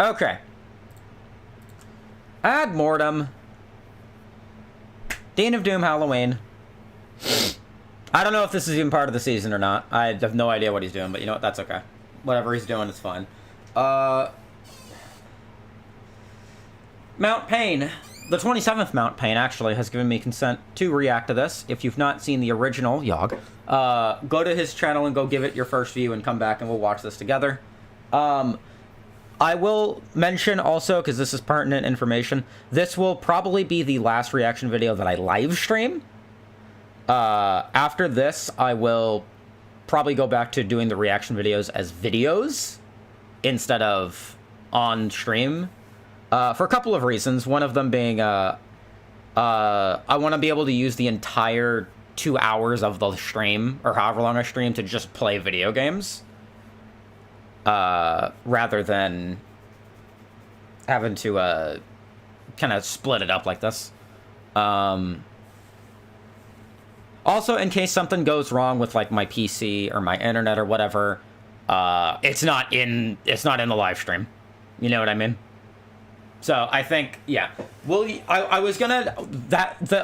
Okay. Add Mortem. Dean of Doom Halloween. I don't know if this is even part of the season or not. I have no idea what he's doing, but you know what? That's okay. Whatever he's doing is fine. Mount Pain. The 27th Mount Pain actually has given me consent to react to this. If you've not seen the original Yogg, go to his channel and go give it your first view and come back and we'll watch this together. I will mention also, because this is pertinent information, this will probably be the last reaction video that I live stream. After this, I will probably go back to doing the reaction videos as videos instead of on stream. For a couple of reasons. One of them being, I want to be able to use the entire 2 hours of the stream, or however long I stream, to just play video games. Rather than having to, kind of split it up like this. Also, in case something goes wrong with, like, my PC or my internet or whatever, it's not in the live stream. You know what I mean? So, I think, yeah. Well, I was gonna...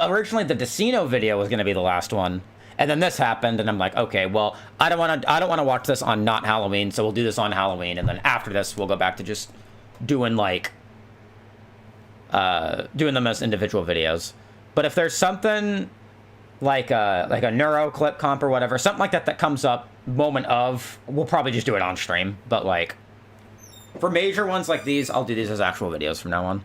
Originally, the Decino video was gonna be the last one. And then this happened, and I'm like, okay, well, I don't want to watch this on not Halloween, so we'll do this on Halloween, and then after this, we'll go back to just doing, like, doing them as individual videos. But if there's something like a neuro clip comp or whatever, something like that comes up moment of, we'll probably just do it on stream. But, like, for major ones like these, I'll do these as actual videos from now on.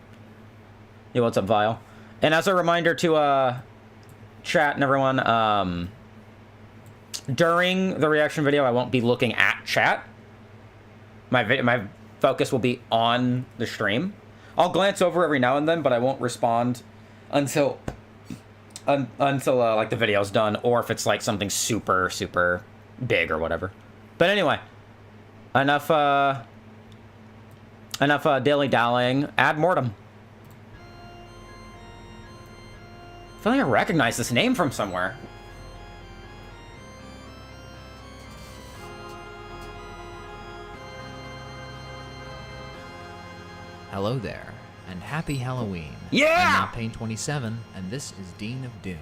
Yo, what's up, Vile? And as a reminder to, chat and everyone, during the reaction video, I won't be looking at chat. My focus will be on the stream. I'll glance over every now and then, but I won't respond until like the video's done, or if it's like something super, super big or whatever. But anyway, enough dilly-dallying. Add Mortem. I feel like I recognize this name from somewhere. Hello there, and happy Halloween. Yeah! I'm Pain27, and this is Dean of Doom.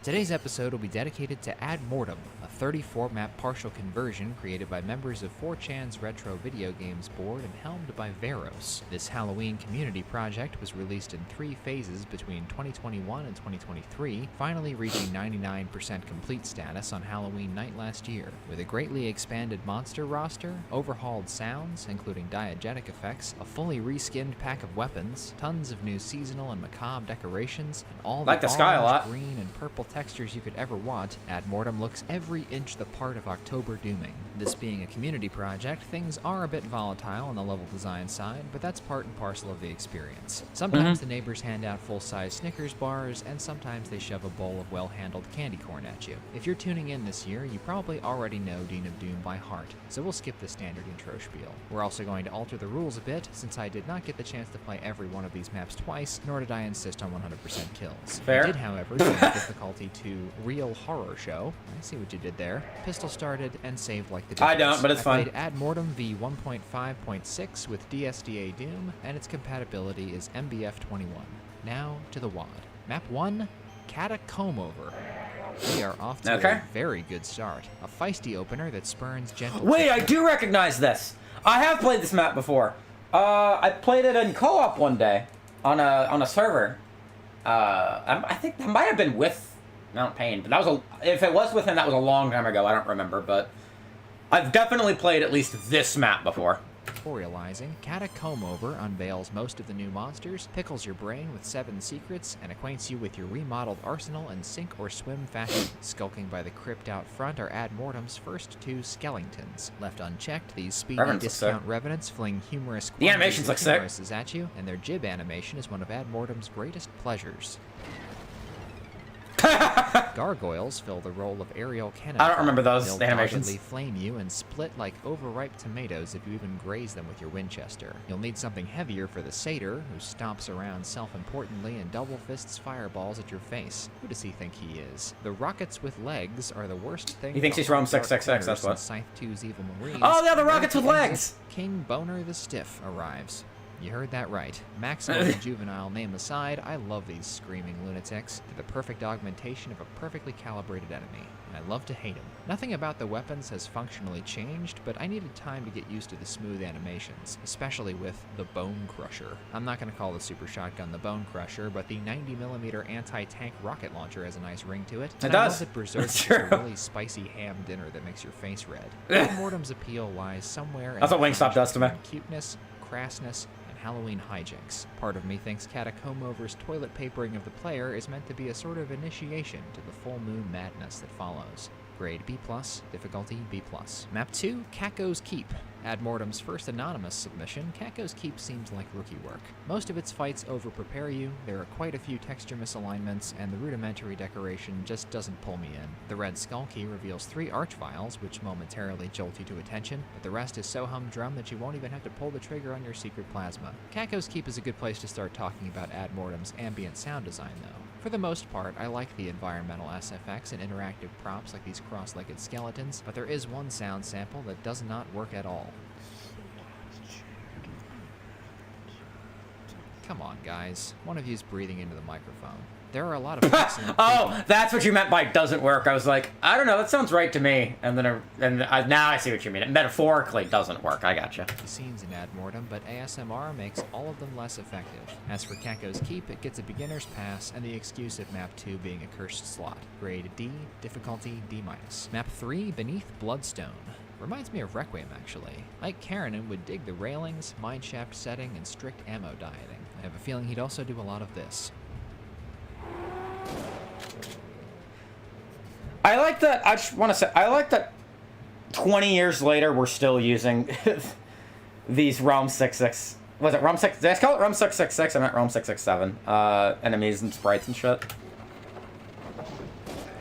Today's episode will be dedicated to Add Mortem, a 34-map partial conversion created by members of 4chan's Retro Video Games board and helmed by Veros. This Halloween community project was released in 3 phases between 2021 and 2023, finally reaching 99% complete status on Halloween night last year. With a greatly expanded monster roster, overhauled sounds, including diegetic effects, a fully reskinned pack of weapons, tons of new seasonal and macabre decorations, and all like the sky a lot. Green, and purple textures you could ever want, Add Mortem looks every inch the part of October dooming. This being a community project, things are a bit volatile on the level design side, but that's part and parcel of the experience. Sometimes the neighbors hand out full-size Snickers bars, and sometimes they shove a bowl of well-handled candy corn at you. If you're tuning in this year, you probably already know Dean of Doom by heart, so we'll skip the standard intro spiel. We're also going to alter the rules a bit, since I did not get the chance to play every one of these maps twice, nor did I insist on 100% kills. Fair. I did, however, change the difficulty to Real Horror Show. I see what you did there. Pistol started and saved like the Dinos. I don't, but it's fine. I played Add Mortem v1.5.6 with DSDA Doom, and its compatibility is MBF21. Now to the WAD. Map 1, Catacomb Over. We are off to a very good start. A feisty opener that spurns gentle... Wait, I do recognize this! I have played this map before. I played it in co-op one day on a server. I think that might have been with Mount Pain, but that was if it was with him, that was a long time ago. I don't remember, but I've definitely played at least this map before. Tutorializing, Catacomb Over unveils most of the new monsters, pickles your brain with 7 secrets, and acquaints you with your remodeled arsenal in sink or swim fashion. Skulking by the crypt out front are Add Mortem's first 2 skeletons. Left unchecked, these speedy discount revenants fling humorous quantities at you, and their jib animation is one of Add Mortem's greatest pleasures. Gargoyles fill the role of aerial cannon. I don't remember those animations. They'll flame you and split like overripe tomatoes if you even graze them with your Winchester. You'll need something heavier for the satyr, who stomps around self-importantly and double fists fireballs at your face. Who does he think he is? The rockets with legs are the worst thing. He thinks he's from 666, that's what. Scythe 2's Evil Marines. Oh, yeah, the rockets with legs! King Boner the Stiff arrives. You heard that right. Maximum and juvenile name aside, I love these screaming lunatics. They're the perfect augmentation of a perfectly calibrated enemy, and I love to hate them. Nothing about the weapons has functionally changed, but I needed time to get used to the smooth animations, especially with the Bone Crusher. I'm not going to call the super shotgun the Bone Crusher, but the 90mm anti-tank rocket launcher has a nice ring to it. It does. I love that Berserk is a really spicy ham dinner that makes your face red. Mortem's appeal lies somewhere in That's what Wingstop does to me. cuteness, crassness, Halloween hijinks. Part of me thinks Catacomb Over's toilet papering of the player is meant to be a sort of initiation to the full moon madness that follows. Grade B+, difficulty B+. Map 2, Kemos Keep. Ad Mortem's first anonymous submission, Kemos Keep seems like rookie work. Most of its fights over-prepare you, there are quite a few texture misalignments, and the rudimentary decoration just doesn't pull me in. The red skull key reveals 3 archvials, which momentarily jolt you to attention, but the rest is so humdrum that you won't even have to pull the trigger on your secret plasma. Kemos Keep is a good place to start talking about Ad Mortem's ambient sound design, though. For the most part, I like the environmental SFX and interactive props like these cross-legged skeletons, but there is one sound sample that does not work at all. Come on, guys. One of you's breathing into the microphone. There are a lot of excellent Oh, that's what you meant by doesn't work. I was like, I don't know, that sounds right to me. And then now I see what you mean. It metaphorically doesn't work. I gotcha. scenes in Ad Mortem, but ASMR makes all of them less effective. As for Kemos Keep, it gets a beginner's pass and the excuse of Map 2 being a cursed slot. Grade D, difficulty D-. Map 3, Beneath Bloodstone. Reminds me of Requiem, actually. Like Kinin would dig the railings, mineshaft setting, and strict ammo dieting. I have a feeling he'd also do a lot of this. I like that. I just want to say, I like that 20 years later, we're still using these Realm 66. Was it Realm 6? Did I call it Realm 666? I meant Realm 667. Enemies and sprites and shit.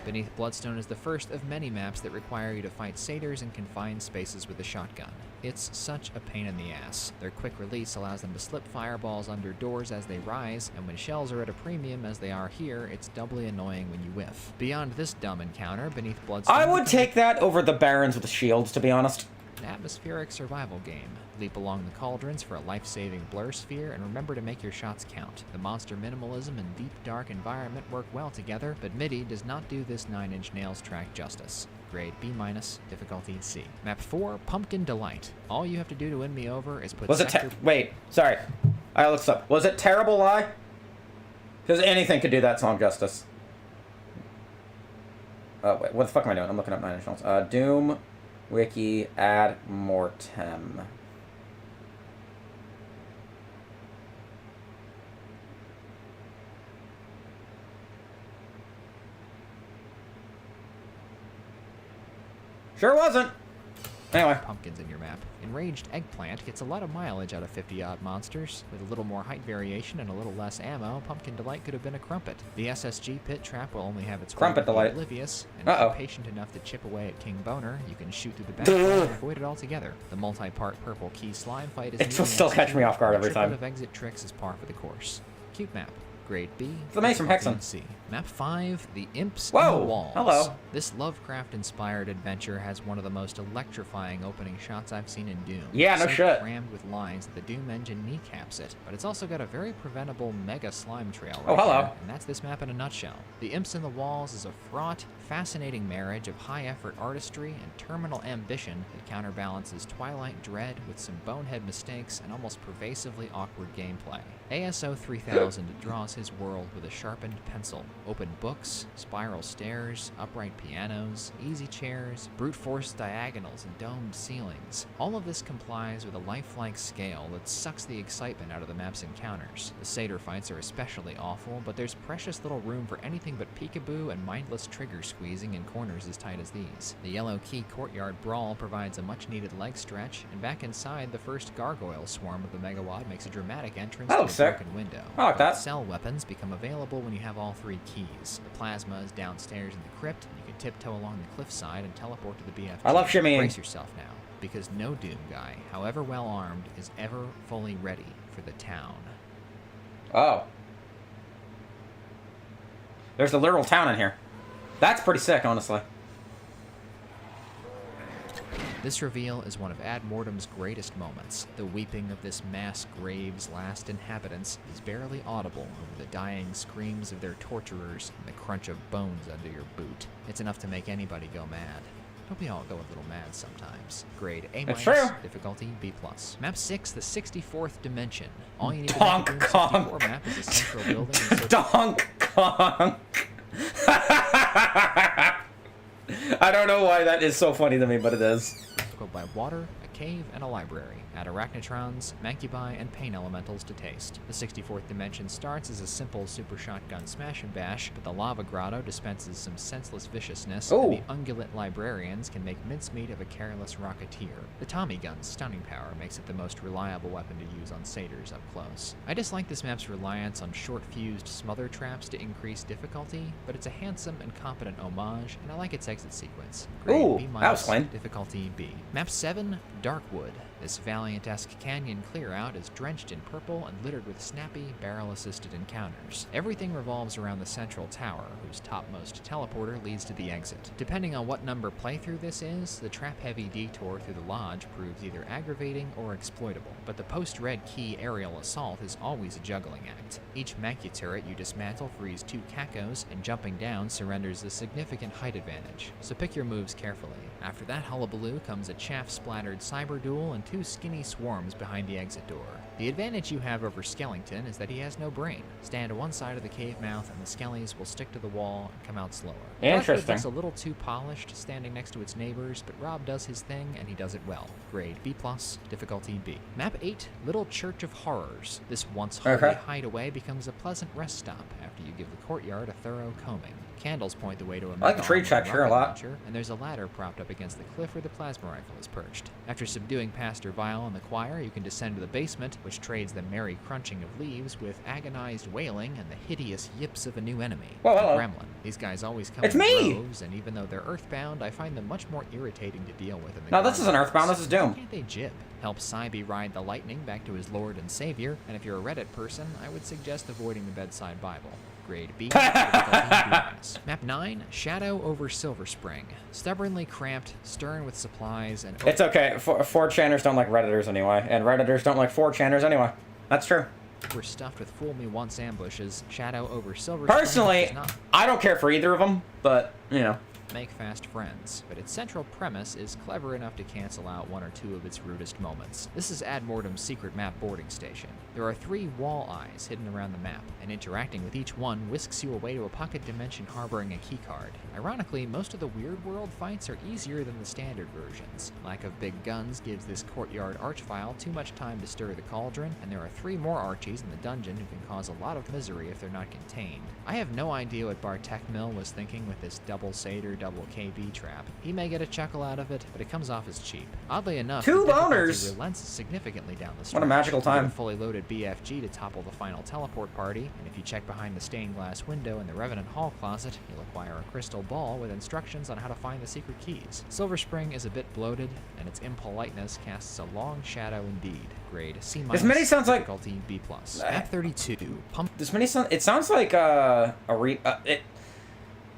Beneath Bloodstone is the first of many maps that require you to fight satyrs in confined spaces with a shotgun. It's such a pain in the ass. Their quick release allows them to slip fireballs under doors as they rise, and when shells are at a premium as they are here, it's doubly annoying when you whiff. Beyond this dumb encounter, Beneath Bloodstone... I would take that over the Barons with the shields, to be honest. An atmospheric survival game. Leap along the cauldrons for a life-saving blur sphere, and remember to make your shots count. The monster minimalism and deep, dark environment work well together, but MIDI does not do this 9-inch nails track justice. Grade B-, difficulty C. Map 4, Pumpkin Delight. All you have to do to win me over is put Wait, sorry. I looked up. Was it Terrible Lie? Because anything could do that song justice. Wait, what the fuck am I doing? I'm looking up 9-inch nails. Doom... Wiki Ad Mortem. Sure wasn't. Anyway. Pumpkins in your map. Enraged Eggplant gets a lot of mileage out of 50-odd monsters. With a little more height variation and a little less ammo, Pumpkin Delight could have been a Crumpet. The SSG pit trap will only have its Crumpet Delight. Oblivious, and if you're patient enough to chip away at King Boner, you can shoot through the back and avoid it altogether. The multi-part purple key slime fight is... It will still catch me off guard every time. of exit tricks is par for the course. Cute map. Grade B. It's the maze from Hexen. C. Map 5, The Imps Walls. Hello. This Lovecraft-inspired adventure has one of the most electrifying opening shots I've seen in Doom. Yeah, no shit. Crammed with lines that the Doom engine kneecaps it, but it's also got a very preventable mega slime trail hello. there, and that's this map in a nutshell. The Imps in the Walls is a fraught, fascinating marriage of high-effort artistry and terminal ambition that counterbalances Twilight dread with some bonehead mistakes and almost pervasively awkward gameplay. ASO 3000 draws his world with a sharpened pencil. Open books, spiral stairs, upright pianos, easy chairs, brute force diagonals, and domed ceilings. All of this complies with a lifelike scale that sucks the excitement out of the map's encounters. The satyr fights are especially awful, but there's precious little room for anything but peekaboo and mindless trigger squeezing in corners as tight as these. The Yellow Key Courtyard Brawl provides a much-needed leg stretch, and back inside, the first gargoyle swarm of the Megawatt makes a dramatic entrance to a broken window. I like that. Cell weapons become available when you have all 3 keys. The plasma is downstairs in the crypt, and you can tiptoe along the cliffside and teleport to the BFG. I love shimmying. Brace yourself now, because no Doom guy, however well armed, is ever fully ready for the town. Oh. There's a literal town in here. That's pretty sick, honestly. This reveal is one of Ad Mortem's greatest moments. The weeping of this mass grave's last inhabitants is barely audible over the dying screams of their torturers and the crunch of bones under your boot. It's enough to make anybody go mad. Don't we all go a little mad sometimes? Grade A-, difficulty B+. Map 6, the 64th Dimension. All you need to make a 64 map is a central building and Donk Kong! I don't know why that is so funny to me, but it is. by water, a cave, and a library. Add arachnotrons, mancubi, and pain elementals to taste. The 64th Dimension starts as a simple super shotgun smash and bash, but the lava grotto dispenses some senseless viciousness, and the ungulate librarians can make mincemeat of a careless rocketeer. The Tommy gun's stunning power makes it the most reliable weapon to use on satyrs up close. I dislike this map's reliance on short-fused smother traps to increase difficulty, but it's a handsome and competent homage, and I like its exit sequence. Grade B-, difficulty B. Map 7, Darkwood. This Valiant-esque canyon clear-out is drenched in purple and littered with snappy, barrel-assisted encounters. Everything revolves around the central tower, whose topmost teleporter leads to the exit. Depending on what number playthrough this is, the trap-heavy detour through the lodge proves either aggravating or exploitable, but the post-red key aerial assault is always a juggling act. Each Mancu turret you dismantle frees 2 cacos, and jumping down surrenders a significant height advantage, so pick your moves carefully. After that hullabaloo comes a chaff-splattered cyber duel and 2 skinny swarms behind the exit door. The advantage you have over Skellington is that he has no brain. Stand to one side of the cave mouth and the skellies will stick to the wall and come out slower. Interesting. It's a little too polished standing next to its neighbors, but Rob does his thing and he does it well. Grade B+, difficulty B. Map 8, Little Church of Horrors. This once holy hideaway becomes a pleasant rest stop after you give the courtyard a thorough combing. Candles point the way to a I like the tree texture a lot. Launcher, and there's a ladder propped up against the cliff where the plasma rifle is perched. After subduing Pastor Vile and the choir, you can descend to the basement, which trades the merry crunching of leaves with agonized wailing and the hideous yips of a new enemy, the gremlin. These guys always come in droves, and even though they're earthbound, I find them much more irritating to deal with in the No, this isn't earthbound, this is Doom. Why can't they jib? Help Cybe ride the lightning back to his lord and savior, and if you're a Reddit person, I would suggest avoiding the bedside Bible. Grade B. Map 9, Shadow over Silver Spring. Stubbornly cramped, stern with supplies, and... It's okay. 4chaners don't like Redditors anyway, and Redditors don't like 4chaners anyway. That's true. We're stuffed with fool me once ambushes. Shadow over Silver Personally, Spring does not I don't care for either of them, but, you know. make fast friends, but its central premise is clever enough to cancel out one or two of its rudest moments. This is Ad Mortem's secret map boarding station. There are 3 wall eyes hidden around the map, and interacting with each one whisks you away to a pocket dimension harboring a keycard. Ironically, most of the Weird World fights are easier than the standard versions. Lack of big guns gives this courtyard archvile too much time to stir the cauldron, and there are 3 more archies in the dungeon who can cause a lot of misery if they're not contained. I have no idea what Bartek Mill was thinking with this double Satyr, double KB trap. He may get a chuckle out of it, but it comes off as cheap. Oddly enough, 2 the boners relents significantly down the stretch. What a magical time. You get a fully loaded BFG to topple the final teleport party, and if you check behind the stained glass window in the Revenant Hall closet, you'll acquire a crystal ball with instructions on how to find the secret keys. Silver Spring is a bit bloated, and its impoliteness casts a long shadow indeed. Grade C-. This mini sounds like difficulty B+. Map 32. This mini sound. It sounds like a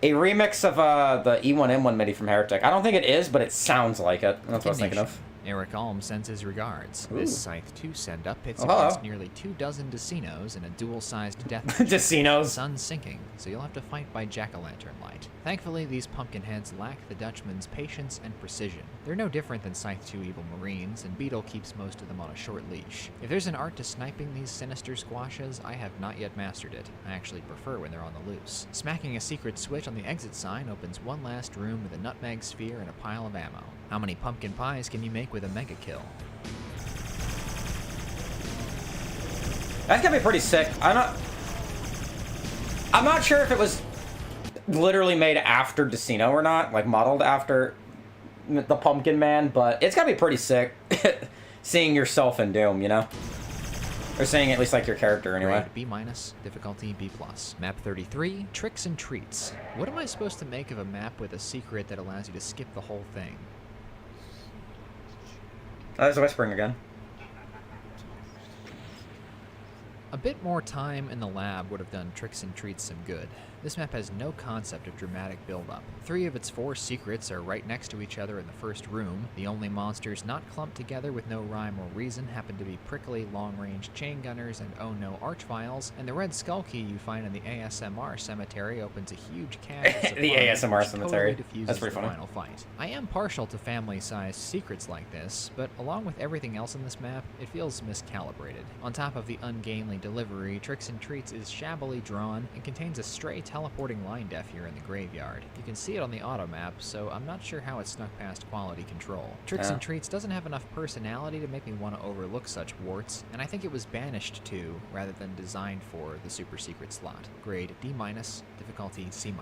remix of the E1M1 MIDI from Heretic. I don't think it is, but it sounds like it. That's what I was thinking of. Eric Alm sends his regards. Ooh. This Scythe 2 send-up hits against nearly 24 Dicinos in a dual-sized death match. Dicinos. The sun's sinking, so you'll have to fight by jack-o'-lantern light. Thankfully, these pumpkin heads lack the Dutchman's patience and precision. They're no different than Scythe 2 Evil Marines, and Beetle keeps most of them on a short leash. If there's an art to sniping these sinister squashes, I have not yet mastered it. I actually prefer when they're on the loose. Smacking a secret switch on the exit sign opens one last room with a nutmeg sphere and a pile of ammo. How many pumpkin pies can you make with a mega kill? That's gonna be pretty sick. I'm not sure if it was literally made after Dicino or not, like modeled after the Pumpkin Man, but it's gotta be pretty sick seeing yourself in Doom, you know? Or seeing at least like your character anyway. Grade B-, difficulty B+. Map 33, Tricks and Treats. What am I supposed to make of a map with a secret that allows you to skip the whole thing? There's Whispering again. A bit more time in the lab would have done Tricks and Treats some good. This map has no concept of dramatic build-up. 3 of its 4 secrets are right next to each other in the first room. The only monsters not clumped together with no rhyme or reason happen to be prickly, long-range chain gunners and oh no archviles, and the red skull key you find in the ASMR cemetery opens a huge cache of The ASMR cemetery. Totally That's pretty the funny. final fight. I am partial to family-sized secrets like this, but along with everything else in this map, it feels miscalibrated. On top of the ungainly delivery, Tricks and Treats is shabbily drawn and contains a stray teleporting line def here in the graveyard. You can see it on the auto map, so I'm not sure how it snuck past quality control. Tricks and Treats doesn't have enough personality to make me want to overlook such warts, and I think it was banished to, rather than designed for, the super secret slot. Grade D-, difficulty C-.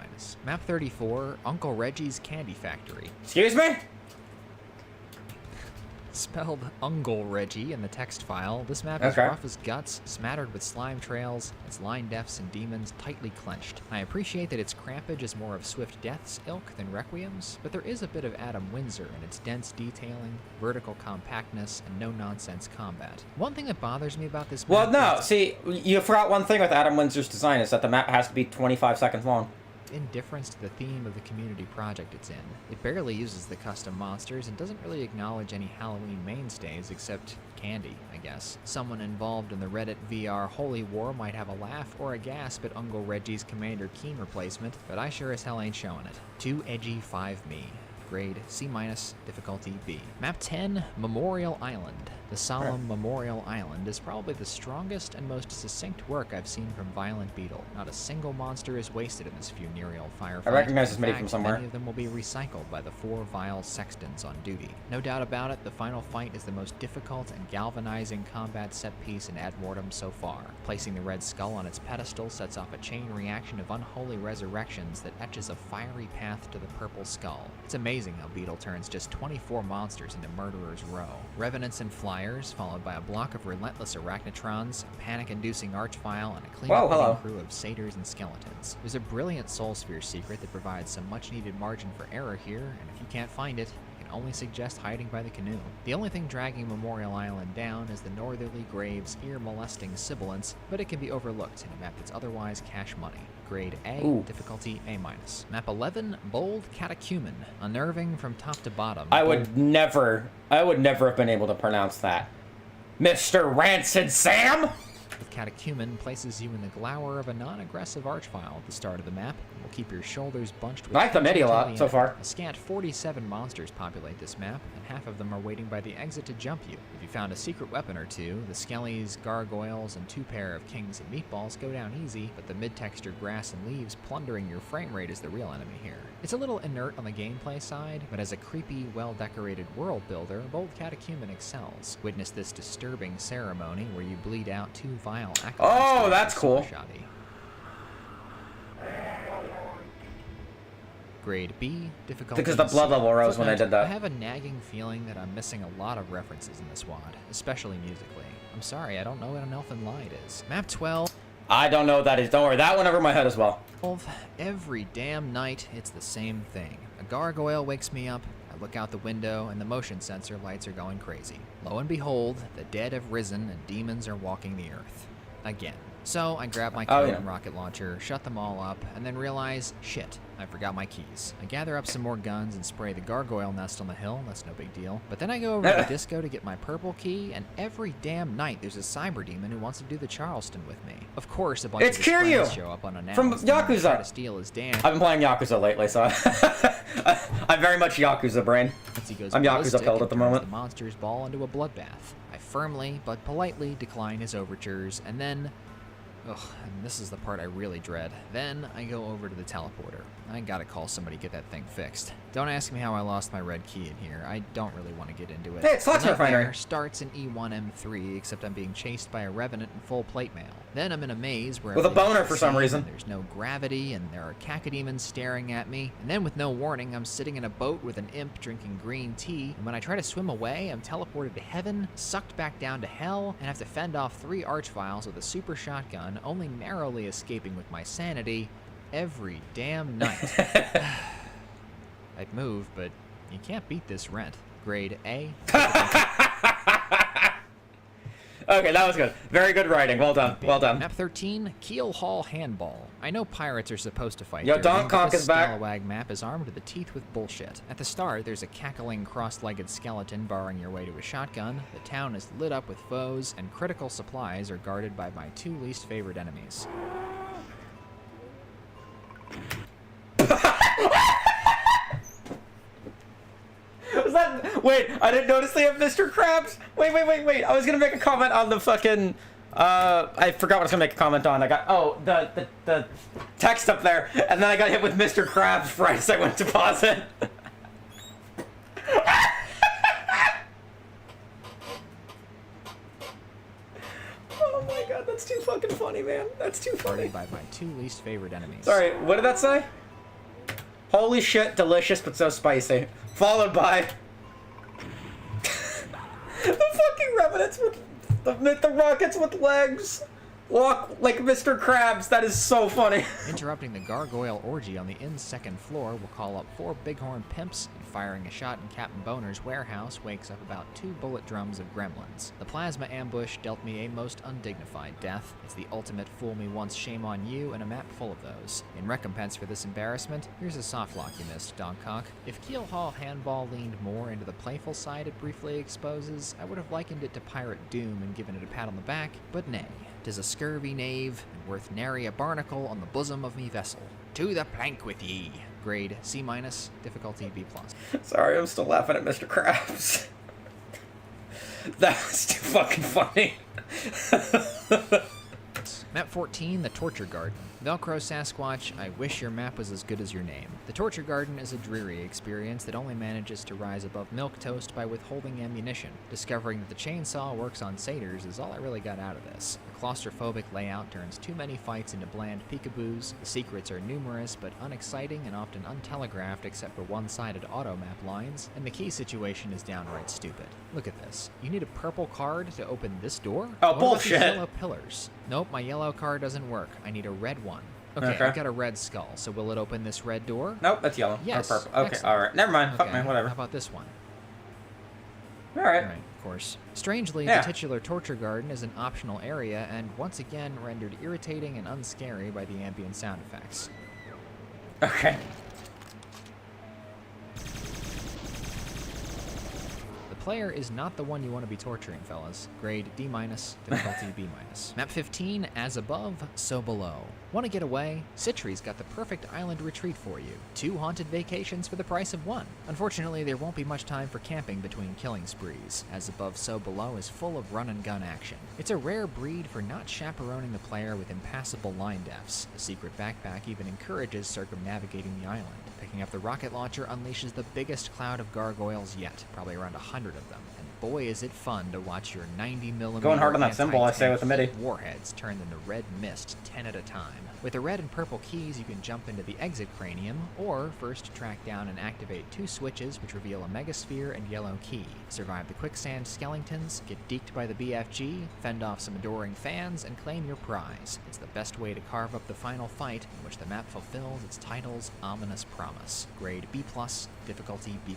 Map 34, Uncle Reggie's Candy Factory. Excuse me? Spelled Ungle Reggie in the text file, this map is rough as guts, smattered with slime trails, its line defs and demons tightly clenched. I appreciate that its crampage is more of Swift Death's ilk than Requiem's, but there is a bit of Adam Windsor in its dense detailing, vertical compactness, and no-nonsense combat. One thing that bothers me about this map Well, no, see, you forgot one thing with Adam Windsor's design is that the map has to be 25 seconds long. Indifference to the theme of the community project it's in. It barely uses the custom monsters and doesn't really acknowledge any Halloween mainstays except candy, I guess. Someone involved in the Reddit VR Holy War might have a laugh or a gasp at Uncle Reggie's Commander Keen replacement, but I sure as hell ain't showing it. 2 edgy 5 me. Grade C-, difficulty B. Map 10, Memorial Island. The solemn Memorial Island is probably the strongest and most succinct work I've seen from Violent Beetle. Not a single monster is wasted in this funereal firefight. I recognize this In mini fact, from somewhere. Many of them will be recycled by the 4 vile sextons on duty. No doubt about it, the final fight is the most difficult and galvanizing combat set piece in Ad Mortem so far. Placing the red skull on its pedestal sets off a chain reaction of unholy resurrections that etches a fiery path to the purple skull. It's amazing how Beetle turns just 24 monsters into Murderer's Row. Revenants and Flyers, followed by a block of relentless arachnotrons, a panic-inducing archvile, and a clean-up crew of satyrs and skeletons. There's a brilliant Soul Sphere secret that provides some much-needed margin for error here, and if you can't find it, I can only suggest hiding by the canoe. The only thing dragging Memorial Island down is the Northerly Graves' ear-molesting sibilance, but it can be overlooked in a map that's otherwise cash money. Grade A, difficulty A-. Map 11, Bold Catechumen. Unnerving from top to bottom. I would never have been able to pronounce that. Mr. Rancid Sam? Catechumen places you in the glower of a non-aggressive archvile at the start of the map, and will keep your shoulders bunched with... I like the MIDI a lot so far. A scant 47 monsters populate this map, and half of them are waiting by the exit to jump you. If you found a secret weapon or two, the skellies, gargoyles, and 2 pair of kings and meatballs go down easy, but the mid-texture grass and leaves plundering your frame rate is the real enemy here. It's a little inert on the gameplay side, but as a creepy, well-decorated world builder, Bold Catechumen excels. Witness this disturbing ceremony where you bleed out 2 vile acolytes. Oh, that's cool. Shoddy. Grade B, difficulty Because the blood C. level rose when I did that. I have a nagging feeling that I'm missing a lot of references in this WAD, especially musically. I'm sorry, I don't know what an Elfin Lied is. Map 12. I don't know what that is. Don't worry, that went over my head as well. Every damn night, it's the same thing. A gargoyle wakes me up, I look out the window, and the motion sensor lights are going crazy. Lo and behold, the dead have risen and demons are walking the earth. Again. So I grab my Cumin rocket launcher, shut them all up, and then realize, shit, I forgot my keys. I gather up some more guns and spray the gargoyle nest on the hill, that's no big deal. But then I go over to the disco to get my purple key, and every damn night there's a cyber demon who wants to do the Charleston with me. Of course, a bunch of his friends show up unannounced from Yakuza. And try to steal his dance. I've been playing Yakuza lately, so I'm very much Yakuza brain. I'm Yakuza pilled at the moment. The monster's ball into a bloodbath. I firmly but politely decline his overtures, and then... Ugh, and this is the part I really dread. Then I go over to the teleporter. I gotta call somebody to get that thing fixed. Don't ask me how I lost my red key in here. I don't really want to get into it. Hey, it's Flux Refinery. Starts in E1M3, except I'm being chased by a revenant in full plate mail. Then I'm in a maze where... With a boner for some reason. There's no gravity, and there are cacodemons staring at me. And then with no warning, I'm sitting in a boat with an imp drinking green tea. And when I try to swim away, I'm teleported to heaven, sucked back down to hell, and have to fend off 3 archviles with a super shotgun, only narrowly escaping with my sanity every damn night. I'd move, but you can't beat this rent. Grade A. Okay, that was good. Very good writing. Well done. Well done. Map 13, Keel Hall Handball. I know pirates are supposed to fight Yo, dirty, Don but Conk this is back. scalawag map is armed to the teeth with bullshit. At the start, there's a cackling, cross-legged skeleton barring your way to a shotgun, the town is lit up with foes, and critical supplies are guarded by my 2 least favorite enemies. Was that... Wait, I didn't notice they have Mr. Krabs. Wait. I was gonna make a comment on the fucking... I forgot what I was gonna make a comment on. I got... Oh, the text up there, and then I got hit with Mr. Krabs right as I went to pause it. Oh my god, that's too fucking funny, man. That's too funny. Guarded by my 2 least favorite enemies. Sorry, what did that say? Holy shit, delicious but so spicy. Followed by... the fucking revenants with... The rockets with legs. Walk like Mr. Krabs. That is so funny. Interrupting the gargoyle orgy on the inn's 2nd floor will call up 4 bighorn pimps, and firing a shot in Captain Boner's warehouse wakes up about 2 bullet drums of gremlins. The plasma ambush dealt me a most undignified death. It's the ultimate fool me once, shame on you, and a map full of those. In recompense for this embarrassment, here's a soft lock you missed, Doncock. If Keel Hall Handball leaned more into the playful side it briefly exposes, I would have likened it to Pirate Doom and given it a pat on the back, but nay. 'Tis a scurvy knave, and worth nary a barnacle on the bosom of me vessel. To the plank with ye! Grade C-, difficulty B+. Sorry, I'm still laughing at Mr. Krabs. That was too fucking funny. Map 14, the Torture Garden. Velcro Sasquatch, I wish your map was as good as your name. The Torture Garden is a dreary experience that only manages to rise above milquetoast by withholding ammunition. Discovering that the chainsaw works on satyrs is all I really got out of this. The claustrophobic layout turns too many fights into bland peekaboos, the secrets are numerous but unexciting and often untelegraphed except for one-sided auto-map lines, and the key situation is downright stupid. Look at this. You need a purple card to open this door? Oh, What about bullshit. these yellow pillars? Nope, my yellow card doesn't work. I need a red one. Okay, I got a red skull, so will it open this red door? Nope, that's yellow. Yes. Or purple. Okay, Excellent. alright. Never mind. Fuck Okay, me, whatever. How about this one? Alright. Alright, of course. Strangely, Yeah. the titular torture garden is an optional area and once again rendered irritating and unscary by the ambient sound effects. Okay. The player is not the one you want to be torturing, fellas. Grade D-, difficulty B-. Map 15, as above, so below. Want to get away? Citri's got the perfect island retreat for you. 2 haunted vacations for the price of 1. Unfortunately, there won't be much time for camping between killing sprees. As above, so below is full of run-and-gun action. It's a rare breed for not chaperoning the player with impassable line defs. The secret backpack even encourages circumnavigating the island. Picking up the rocket launcher unleashes the biggest cloud of gargoyles yet, probably around 100 of them. And boy is it fun to watch your 90mm Going hard on that symbol, I say with the MIDI. warheads turned into red mist 10 at a time. With the red and purple keys, you can jump into the exit cranium, or first track down and activate 2 switches which reveal a megasphere and yellow key. Survive the quicksand skeletons, get deked by the BFG, fend off some adoring fans, and claim your prize. It's the best way to carve up the final fight, in which the map fulfills its title's ominous promise. Grade B+, difficulty B+.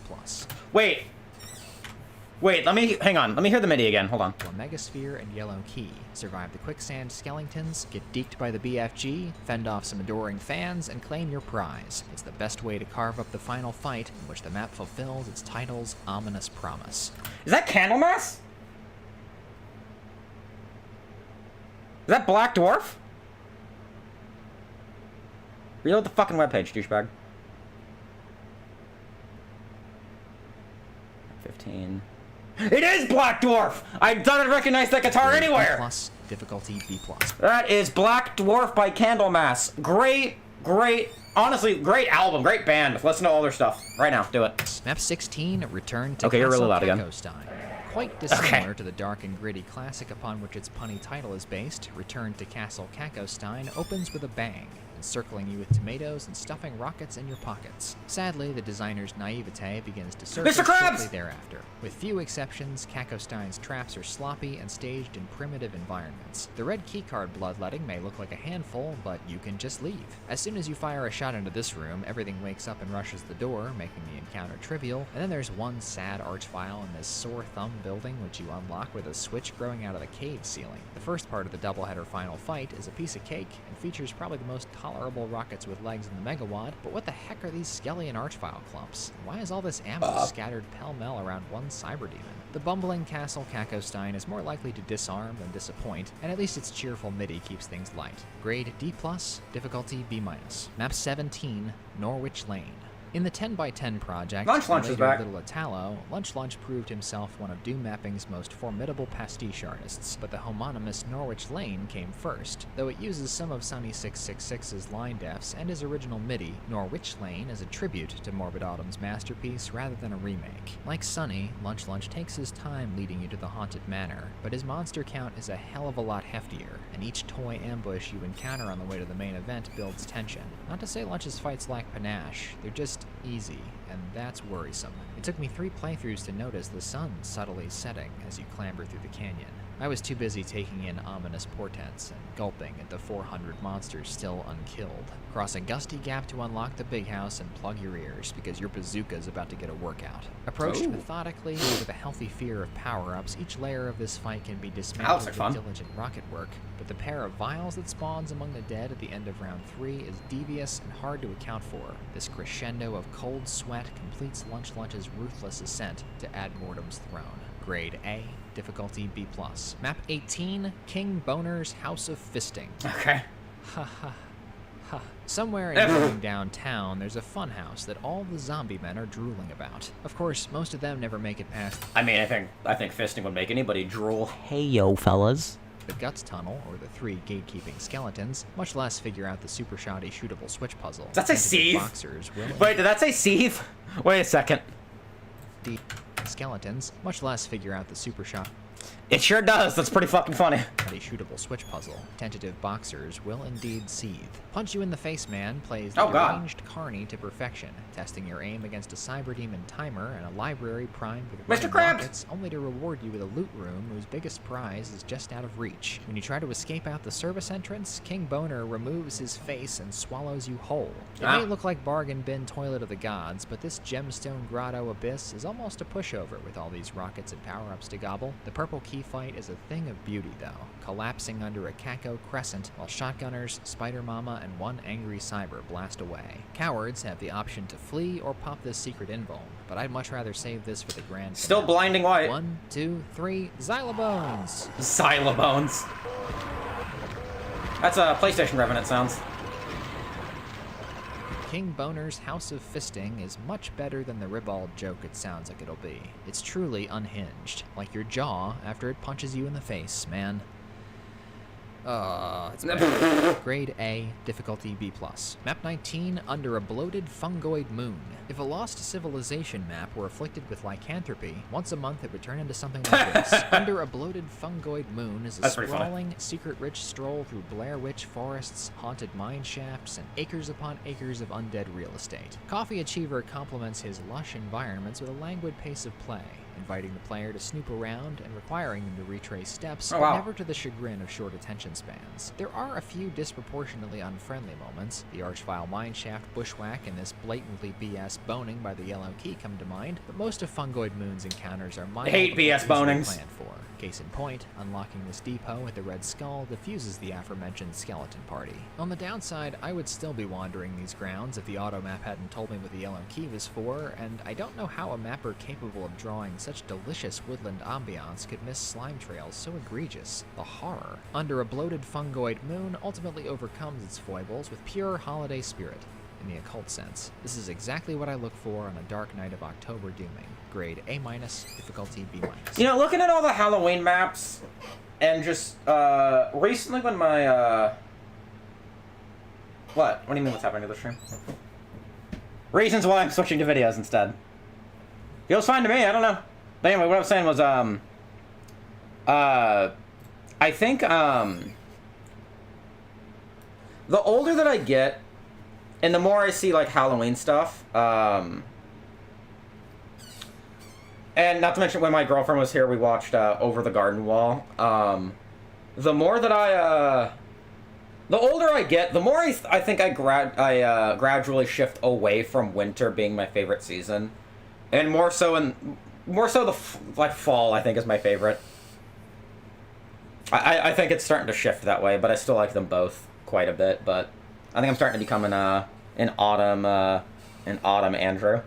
Wait, hang on. Let me hear the MIDI again. Hold on. A megasphere and yellow key. Survive the quicksand skeletons, get deked by the BFG, fend off some adoring fans, and claim your prize. It's the best way to carve up the final fight, in which the map fulfills its title's ominous promise. Is that Candlemas? Is that Black Dwarf? Reload the fucking webpage, douchebag. 15. It is Black Dwarf! I don't recognize that guitar Grade anywhere! B+, difficulty B+. That is Black Dwarf by Candlemas. Great, honestly, great album, great band. Listen to all their stuff. Right now, do it. Map 16, Return to Okay, you're really Castle loud again. Stein. Quite dissimilar to the dark and gritty classic upon which its punny title is based, Return to Castle Stein opens with a bang. encircling you with tomatoes and stuffing rockets in your pockets. Sadly, the designer's naivete begins to surface shortly thereafter. With few exceptions, Stein's traps are sloppy and staged in primitive environments. The red keycard bloodletting may look like a handful, but you can just leave. As soon as you fire a shot into this room, everything wakes up and rushes the door, making the encounter trivial, and then there's one sad archvile in this sore thumb building which you unlock with a switch growing out of the cave ceiling. The first part of the doubleheader final fight is a piece of cake and features probably the most tolerable rockets with legs in the Megawad, but what the heck are these skelly and archvile clumps? Why is all this ammo scattered pell-mell around one cyber demon? The bumbling castle Stein is more likely to disarm than disappoint, and at least its cheerful MIDI keeps things light. Grade D+, difficulty B-. Map 17, Norwich Lane. In the 10x10 project, Lunch is back. Little Italo, Lunch proved himself one of Doom Mapping's most formidable pastiche artists, but the homonymous Norwich Lane came first. Though it uses some of Sunny 666's line defs and his original MIDI, Norwich Lane is a tribute to Morbid Autumn's masterpiece rather than a remake. Like Sunny, Lunch takes his time leading you to the haunted manor, but his monster count is a hell of a lot heftier, and each toy ambush you encounter on the way to the main event builds tension. Not to say Lunch's fights lack panache, they're just easy, and that's worrisome. It took me 3 playthroughs to notice the sun subtly setting as you clamber through the canyon. I was too busy taking in ominous portents and gulping at the 400 monsters still unkilled. Cross a gusty gap to unlock the big house and plug your ears because your bazooka's about to get a workout. Approached methodically with a healthy fear of power-ups, each layer of this fight can be dismantled with diligent rocket work, but the pair of vials that spawns among the dead at the end of round 3 is devious and hard to account for. This crescendo of cold sweat completes Lunch's ruthless ascent to Ad Mortem's throne. Grade A, difficulty B+. Map 18, King Boner's House of Fisting. Okay. Ha ha ha. Somewhere in downtown, there's a funhouse that all the zombie men are drooling about. Of course, most of them never make it past. I mean, I think fisting would make anybody drool. Hey yo, fellas. The Guts Tunnel, or the 3 gatekeeping skeletons, much less figure out the super shoddy shootable switch puzzle. Did that say Seethe? Wait, did that say Seethe? Wait a second. The skeletons, much less figure out the super shot. It sure does. That's pretty fucking funny. A shootable switch puzzle. Tentative boxers will indeed seethe. Punch You in the Face Man plays the deranged carny to perfection, testing your aim against a cyber demon timer and a library primed with running rockets, only to reward you with a loot room whose biggest prize is just out of reach. When you try to escape out the service entrance, King Boner removes his face and swallows you whole. It may look like bargain bin toilet of the gods, but this gemstone grotto abyss is almost a pushover with all these rockets and power-ups to gobble. The purple key fight is a thing of beauty, though, collapsing under a Caco crescent while shotgunners, Spider Mama, and one angry cyber blast away. Cowards have the option to flee or pop this secret invuln, but I'd much rather save this for the grand Still finale. blinding white. 1, 2, 3, Xylobones! Xylobones. That's a PlayStation Revenant sounds. King Boner's House of Fisting is much better than the ribald joke it sounds like it'll be. It's truly unhinged, like your jaw after it punches you in the face, man. It's bad. Grade A, difficulty B+. Map 19, Under a Bloated Fungoid Moon. If a lost civilization map were afflicted with lycanthropy, once a month it would turn into something like this. Under a Bloated Fungoid Moon is a sprawling, secret-rich stroll through Blair Witch forests, haunted mine shafts, and acres upon acres of undead real estate. Coffee Achiever complements his lush environments with a languid pace of play, inviting the player to snoop around and requiring them to retrace steps, but never to the chagrin of short attention spans. There are a few disproportionately unfriendly moments. The Archvile Mineshaft bushwhack and this blatantly BS boning by the yellow key come to mind, but most of Fungoid Moon's encounters are mild. I hate BS bonings. Planned for. Case in point, unlocking this depot with the Red Skull diffuses the aforementioned skeleton party. On the downside, I would still be wandering these grounds if the auto map hadn't told me what the yellow key was for, and I don't know how a mapper capable of drawing such delicious woodland ambiance could miss slime trails so egregious. The horror. Under a Bloated Fungoid Moon ultimately overcomes its foibles with pure holiday spirit. In the occult sense, this is exactly what I look for on a dark night of October dooming. Grade A-, difficulty B-. You know, looking at all the Halloween maps, and just, recently when my, What? What do you mean what's happening to the stream? Reasons why I'm switching to videos instead. Feels fine to me, I don't know. But anyway, what I was saying was, I think, the older that I get, and the more I see, like, Halloween stuff, and not to mention when my girlfriend was here, we watched Over the Garden Wall. The more that the older I get, the more I think I gradually shift away from winter being my favorite season, and more so the fall, I think, is my favorite. I think it's starting to shift that way, but I still like them both quite a bit. But I think I'm starting to become an autumn Andrew.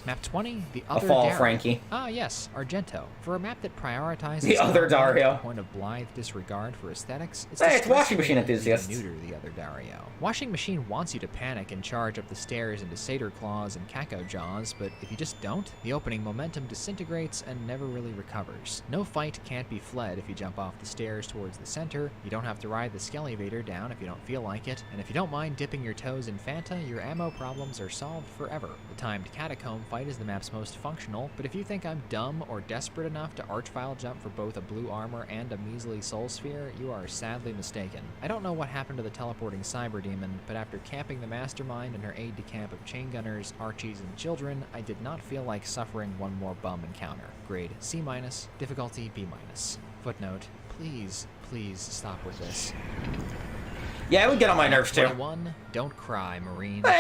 Map 20, the A Other fall Dario. Frankie. Ah, yes, Argento. For a map that prioritizes The Other Dario. to the point of blithe disregard for aesthetics, it's Hey, it's Washing distressingly Machine easy to enthusiasts. neuter the Other Dario. Washing Machine wants you to panic and charge up the stairs into Satyr Claws and Caco Jaws, but if you just don't, the opening momentum disintegrates and never really recovers. No fight can't be fled if you jump off the stairs towards the center, you don't have to ride the Skelevator down if you don't feel like it, and if you don't mind dipping your toes in Fanta, your ammo problems are solved forever. The timed Catacomb fight is the map's most functional, but if you think I'm dumb or desperate enough to archvile jump for both a blue armor and a measly soul sphere, you are sadly mistaken. I don't know what happened to the teleporting cyber demon, but after camping the mastermind and her aide-de-camp of chain gunners, archies, and children, I did not feel like suffering one more bum encounter. Grade C-, difficulty B-. Footnote, please stop with this. Yeah, it would get on my nerves too. 21, Don't Cry, Marine. Oh,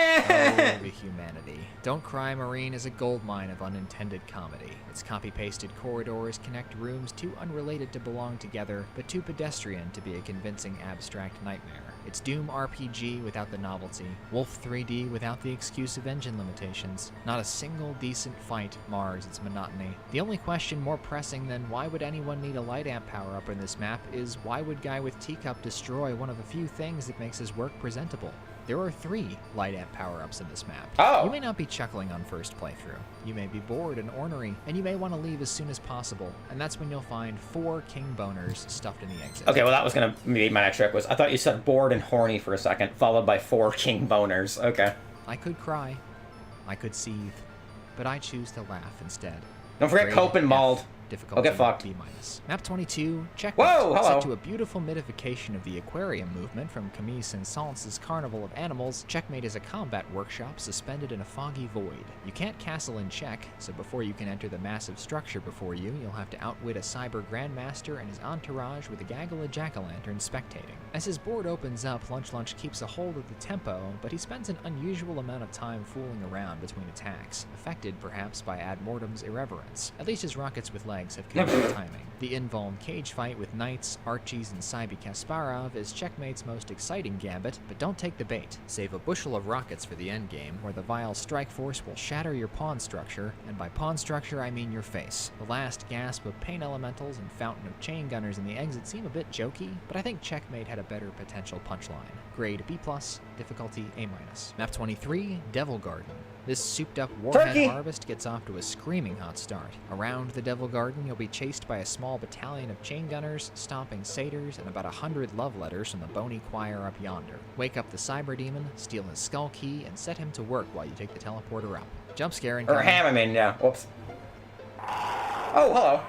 the humanity. Don't Cry, Marine is a goldmine of unintended comedy. Its copy-pasted corridors connect rooms too unrelated to belong together, but too pedestrian to be a convincing abstract nightmare. It's Doom RPG without the novelty, Wolf 3D without the excuse of engine limitations. Not a single decent fight mars its monotony. The only question more pressing than why would anyone need a light amp power-up in this map is why would Guy with Teacup destroy one of the few things that makes his work presentable? There are 3 light amp power-ups in this map. Oh. You may not be chuckling on first playthrough. You may be bored and ornery, and you may want to leave as soon as possible, and that's when you'll find 4 king boners stuffed in the exit. Okay, well that was gonna be my next trick. I thought you said bored and horny for a second, followed by 4 king boners. Okay. I could cry, I could seethe, but I choose to laugh instead. Don't forget Grade Cope and F, Mauled. Difficulty Okay, fucked. B-. Map 22, Checkmate. Whoa, hello. Set to a beautiful modification of the aquarium movement from Camille Saint-Saëns' Carnival of Animals, Checkmate is a combat workshop suspended in a foggy void. You can't castle in check, so before you can enter the massive structure before you, you'll have to outwit a cyber grandmaster and his entourage with a gaggle of jack-o'-lanterns spectating. As his board opens up, Lunch keeps a hold of the tempo, but he spends an unusual amount of time fooling around between attacks, affected perhaps by Ad Mortem's irreverence. At least his rockets with legs have captured timing. The invuln cage fight with knights, archies, and Saibi Kasparov is Checkmate's most exciting gambit, but don't take the bait. Save a bushel of rockets for the endgame, where the vile strike force will shatter your pawn structure, and by pawn structure I mean your face. The last gasp of pain elementals and fountain of chain gunners in the exit seem a bit jokey, but I think Checkmate had a better potential punchline. Grade B+, difficulty A-. Map 23, Devil Garden. This souped-up warhead Turkey. harvest gets off to a screaming hot start. Around the Devil Garden, you'll be chased by a small battalion of chain gunners, stomping satyrs, and about 100 love letters from the bony choir up yonder. Wake up the cyber demon, steal his skull key, and set him to work while you take the teleporter up. Jump scare Or incoming. ham, I mean, yeah. Whoops. Oh, hello.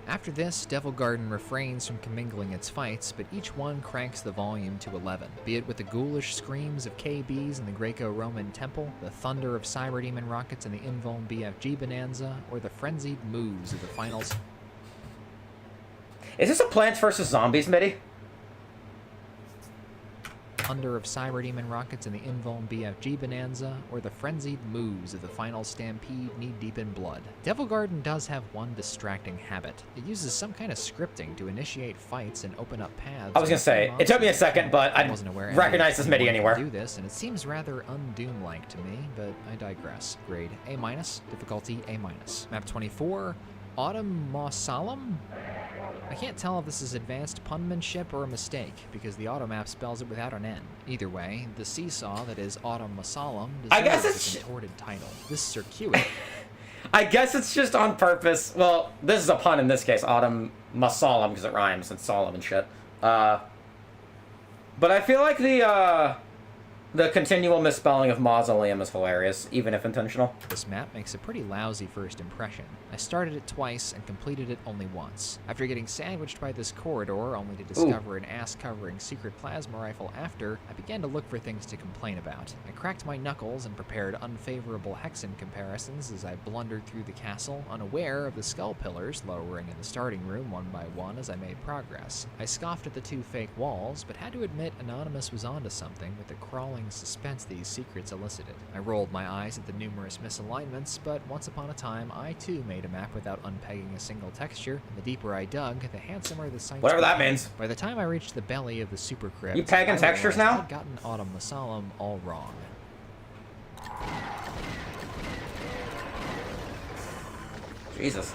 After this, Devil Garden refrains from commingling its fights, but each one cranks the volume to 11, be it with the ghoulish screams of KBs in the Greco-Roman temple, the thunder of cyber demon rockets in the invuln BFG bonanza, or the frenzied moves of the finals. Is this a Plants vs. Zombies MIDI? Thunder of cyber demon rockets in the invuln BFG bonanza, or the frenzied moves of the final stampede knee-deep in blood. Devil Garden does have one distracting habit. It uses some kind of scripting to initiate fights and open up paths. I was gonna say, it took me a second, but I wasn't aware recognize this MIDI anyone anywhere. could do this, and it seems rather un-Doom-like to me, but I digress. Grade A-, difficulty A-. Map 24, Autumn Mausoleum? I can't tell if this is advanced punmanship or a mistake, because the auto map spells it without an N. Either way, the Seesaw that is Autumn Mausoleum I guess deserves it's a contorted title. This circuit. I guess it's just on purpose. Well, this is a pun in this case, Autumn Mausoleum, because it rhymes and solemn and shit. But I feel like The continual misspelling of mausoleum is hilarious, even if intentional. This map makes a pretty lousy first impression. I started it twice and completed it only once. After getting sandwiched by this corridor, only to discover an ass-covering secret plasma rifle after, I began to look for things to complain about. I cracked my knuckles and prepared unfavorable hexen comparisons as I blundered through the castle, unaware of the skull pillars lowering in the starting room one by one as I made progress. I scoffed at the 2 fake walls, but had to admit Anonymous was onto something with the crawling suspense these secrets elicited. I rolled my eyes at the numerous misalignments, but once upon a time, I too made a map without unpegging a single texture, and the deeper I dug, the handsomer the sights Whatever that became. means. By the time I reached the belly of the super crypt, You pegging I textures realized now? I'd gotten Autumn the Solemn all wrong. Jesus.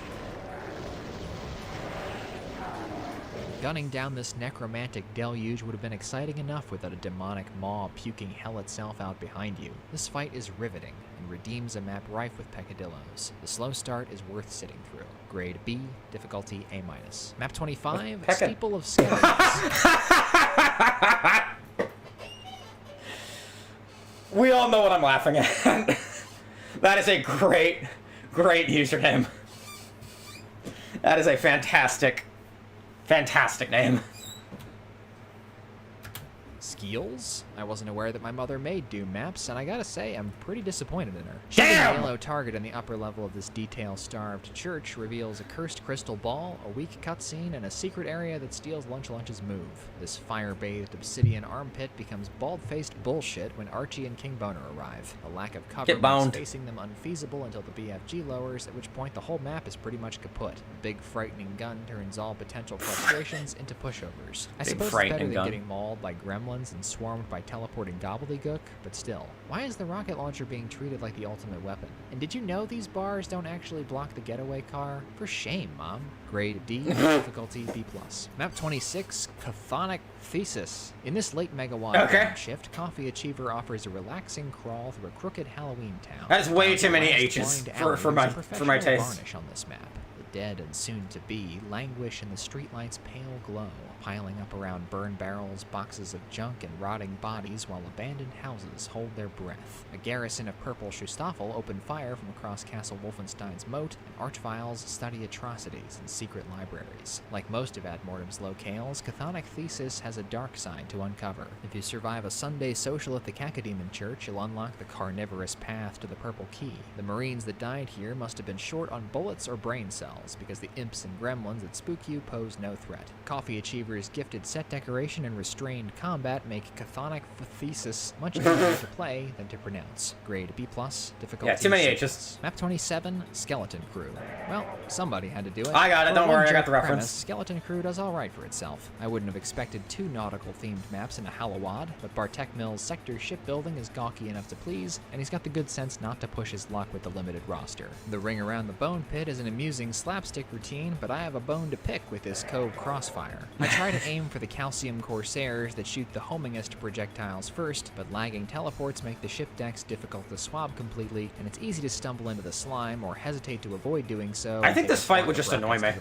Gunning down this necromantic deluge would have been exciting enough without a demonic maw puking hell itself out behind you. This fight is riveting and redeems a map rife with peccadillos. The slow start is worth sitting through. Grade B, difficulty A-. Map 25, Steeple of Skeletons. We all know what I'm laughing at. That is a great username. That is a fantastic name. Skeels? I wasn't aware that my mother made Doom maps, and I gotta say, I'm pretty disappointed in her. Damn! The yellow target in the upper level of this detail-starved church reveals a cursed crystal ball, a weak cutscene, and a secret area that steals Lunch's move. This fire-bathed obsidian armpit becomes bald-faced bullshit when Archie and King Boner arrive. The lack of cover makes facing them unfeasible until the BFG lowers, at which point the whole map is pretty much kaput. A big frightening gun turns all potential frustrations into pushovers. I suppose it's better than getting mauled by gremlins and swarmed by teleporting gobbledygook, but still, why is the rocket launcher being treated like the ultimate weapon? And did you know these bars don't actually block the getaway car? For shame, Mom. Grade D, difficulty B+. Map 26, Cthulhu Thesis. In this late megawatt shift, Coffee Achiever offers a relaxing crawl through a crooked Halloween town. That's way too many H's for my taste. Varnish on this map. The dead and soon-to-be languish in the streetlight's pale glow, piling up around burn barrels, boxes of junk, and rotting bodies while abandoned houses hold their breath. A garrison of purple Schustaffel open fire from across Castle Wolfenstein's moat, and archviles study atrocities in secret libraries. Like most of Ad Mortem's locales, Cthulhu Thesis has a dark side to uncover. If you survive a Sunday social at the Cacodemon Church, you'll unlock the carnivorous path to the Purple Key. The Marines that died here must have been short on bullets or brain cells, because the imps and gremlins that spook you pose no threat. Coffee Achiever's gifted set decoration and restrained combat make Cthulhu Thesis much easier to play than to pronounce. Grade B+, difficulty Yeah, too many C+. H's. Map 27, Skeleton Crew. Well, somebody had to do it. I got it, don't worry, I got the reference. Skeleton Crew does alright for itself. I wouldn't have expected 2 nautical-themed maps in a Hallowad, but Bartek Mill's sector shipbuilding is gawky enough to please, and he's got the good sense not to push his luck with the limited roster. The ring around the bone pit is an amusing slapstick routine, but I have a bone to pick with this Cove Crossfire. I try to aim for the Calcium Corsairs that shoot the homingest projectiles first, but lagging teleports make the ship decks difficult to swab completely, and it's easy to stumble into the slime or hesitate to avoid doing so. I think this fight would just annoy me.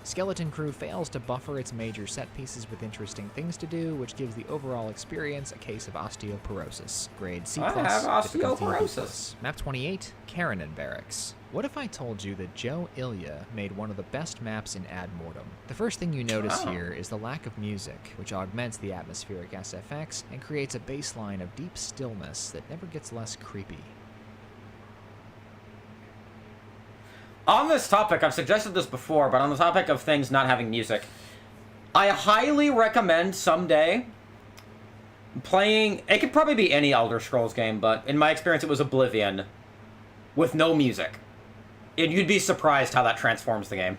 Skeleton Crew fails to buffer its major set pieces with interesting things to do, which gives the overall experience a case of osteoporosis. Grade C+, I have difficulty B+. osteoporosis. Map 28, Kinin Barracks. What if I told you that Joe Ilya made one of the best maps in Ad Mortem? The first thing you notice here is the lack of music, which augments the atmospheric SFX and creates a baseline of deep stillness that never gets less creepy. On this topic, I've suggested this before, but on the topic of things not having music, I highly recommend someday playing... It could probably be any Elder Scrolls game, but in my experience it was Oblivion with no music. And you'd be surprised how that transforms the game.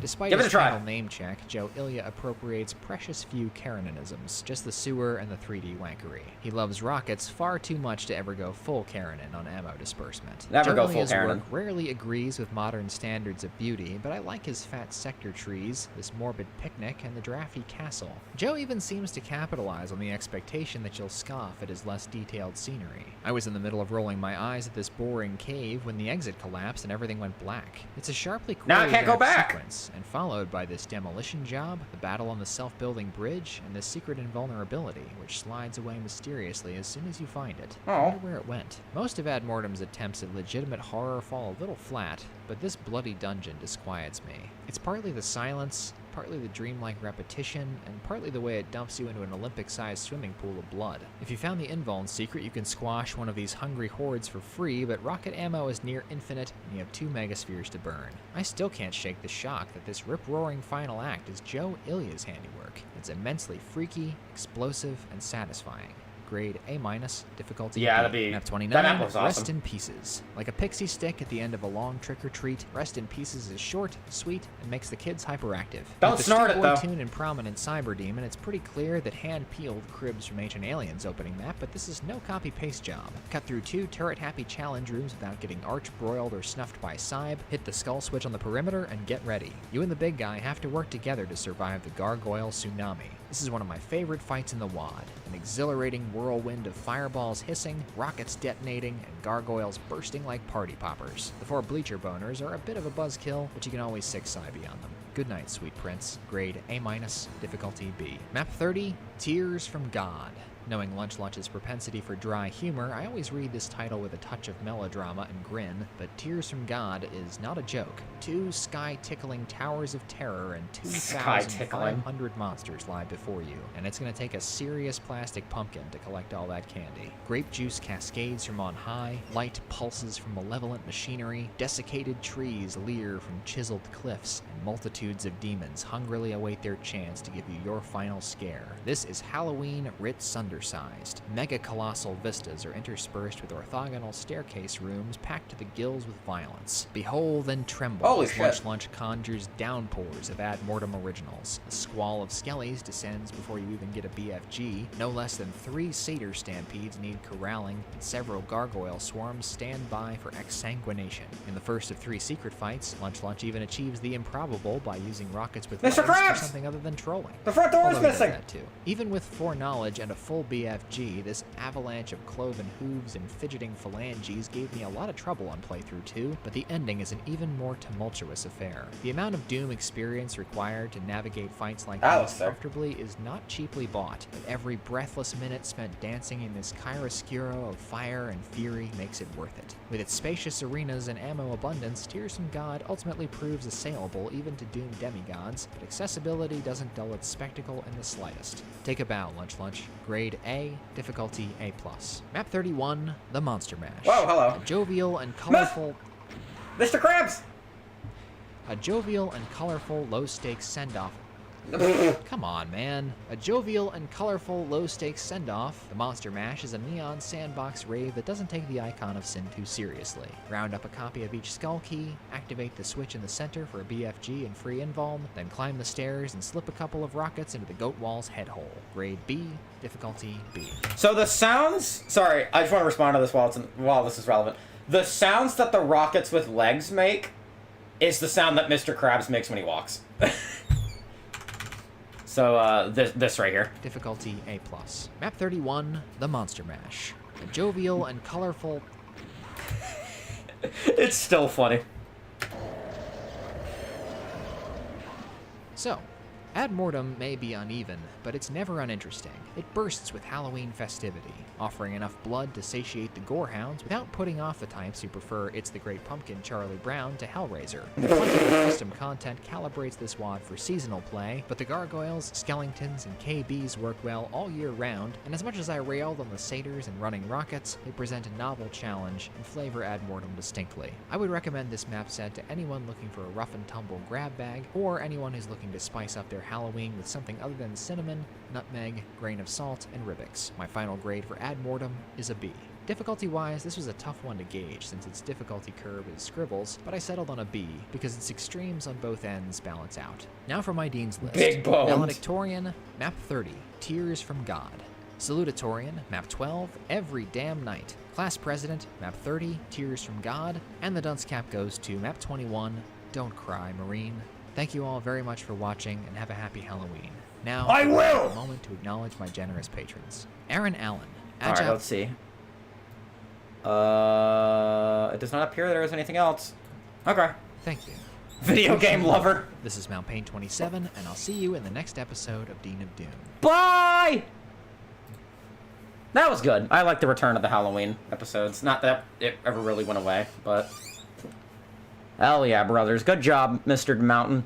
Despite Give it his a try. channel name check, Joe Ilya appropriates precious few Karanisms, just the sewer and the 3D wankery. He loves rockets far too much to ever go full Karanin on ammo disbursement. Never Joe go full Ilya's Karanin. work rarely agrees with modern standards of beauty, but I like his fat sector trees, this morbid picnic, and the drafty castle. Joe even seems to capitalize on the expectation that you'll scoff at his less detailed scenery. I was in the middle of rolling my eyes at this boring cave when the exit collapsed and everything went black. It's a sharply Now I can't go choreographed back. sequence, boss, and followed by this demolition job, the battle on the self-building bridge, and the secret invulnerability, which slides away mysteriously as soon as you find it. I wonder where it went. Most of Ad Mortem's attempts at legitimate horror fall a little flat, but this bloody dungeon disquiets me. It's partly the silence, partly the dreamlike repetition, and partly the way it dumps you into an Olympic-sized swimming pool of blood. If you found the Invuln secret, you can squash one of these hungry hordes for free, but rocket ammo is near infinite, and you have 2 megaspheres to burn. I still can't shake the shock that this rip-roaring final act is Joe Ilya's handiwork. It's immensely freaky, explosive, and satisfying. Grade A-, difficulty Yeah, B. that'd be... Map 29, that map was awesome. Rest in Pieces. Like a pixie stick at the end of a long trick-or-treat, Rest in Pieces is short, sweet, and makes the kids hyperactive. Don't snort it, though. With the tune and prominent Cyber Demon, it's pretty clear that hand-peeled cribs from Ancient Aliens opening map, but this is no copy-paste job. Cut through 2 turret-happy challenge rooms without getting arch-broiled or snuffed by Cybe, hit the skull switch on the perimeter, and get ready. You and the big guy have to work together to survive the Gargoyle Tsunami. This is one of my favorite fights in the WoD. An exhilarating whirlwind of fireballs hissing, rockets detonating, and gargoyles bursting like party poppers. The 4 bleacher boners are a bit of a buzzkill, but you can always 6 Cybe on them. Good night, sweet prince. Grade A-, difficulty B. Map 30, Tears from God. Knowing Lunch's propensity for dry humor, I always read this title with a touch of melodrama and grin, but Tears from God is not a joke. 2 sky-tickling towers of terror and 2,500 monsters lie before you, and it's going to take a serious plastic pumpkin to collect all that candy. Grape juice cascades from on high, light pulses from malevolent machinery, desiccated trees leer from chiseled cliffs, and multitudes of demons hungrily await their chance to give you your final scare. This is Halloween writ sundersized. Mega-colossal vistas are interspersed with orthogonal staircase rooms packed to the gills with violence. Behold and tremble as Lunch conjures downpours of Ad Mortem originals. A squall of skellies descends before you even get a BFG. No less than 3 satyr stampedes need corralling, and several gargoyle swarms stand by for exsanguination. In the first of 3 secret fights, Lunch even achieves the improbable by using rockets with Mr. Krabs! for something other than trolling. The front door is Although he does missing! that too. Even with foreknowledge and a full BFG, this avalanche of cloven hooves and fidgeting phalanges gave me a lot of trouble on playthrough 2, but the ending is an even more tumultuous affair. The amount of Doom experience required to navigate fights like this comfortably is not cheaply bought, but every breathless minute spent dancing in this chiaroscuro of fire and fury makes it worth it. With its spacious arenas and ammo abundance, Tears from God ultimately proves assailable even to Doom demigods, but accessibility doesn't dull its spectacle in the slightest. Take a bow, Lunch. Grade A, difficulty A+. Map 31, The Monster Mash. Whoa, hello. A jovial and colorful... Mr. Krabs! A jovial and colorful low-stakes send-off. Come on, man. A jovial and colorful low-stakes send-off, The Monster Mash is a neon sandbox rave that doesn't take the icon of sin too seriously. Round up a copy of each skull key, activate the switch in the center for a BFG and free invuln, then climb the stairs and slip a couple of rockets into the goat wall's head hole. Grade B, difficulty B. So the sounds... Sorry, I just want to respond to this while this is relevant. The sounds that the rockets with legs make is the sound that Mr. Krabs makes when he walks. So, this right here. Difficulty A+. Map 31, The Monster Mash. A jovial and colorful... It's still funny. So, Ad Mortem may be uneven, but it's never uninteresting. It bursts with Halloween festivity, offering enough blood to satiate the gorehounds without putting off the types who prefer It's the Great Pumpkin Charlie Brown to Hellraiser. Plenty of custom content calibrates this WoD for seasonal play, but the gargoyles, skeletons, and KBs work well all year round, and as much as I railed on the satyrs and running rockets, they present a novel challenge and flavor Ad Mortem distinctly. I would recommend this map set to anyone looking for a rough-and-tumble grab bag, or anyone who's looking to spice up their Halloween with something other than cinnamon, nutmeg, grain of salt, and Ribbix. My final grade for Ad Mortem is a B. Difficulty-wise, this was a tough one to gauge since its difficulty curve is scribbles, but I settled on a B because its extremes on both ends balance out. Now for my Dean's List. Big bones. Valedictorian, Map 30, Tears from God. Salutatorian, Map 12, Every Damn Night. Class President, Map 30, Tears from God. And the dunce cap goes to Map 21, Don't Cry, Marine. Thank you all very much for watching, and have a happy Halloween. Now, I will! A moment to acknowledge my generous patrons. Aaron Allen. Alright, let's see. It does not appear there is anything else. Okay. Thank you. Video game lover. This is Mount Pain 27, and I'll see you in the next episode of Dean of Doom. Bye! That was good. I like the return of the Halloween episodes. Not that it ever really went away, but... Hell yeah, brothers. Good job, Mr. Mountain.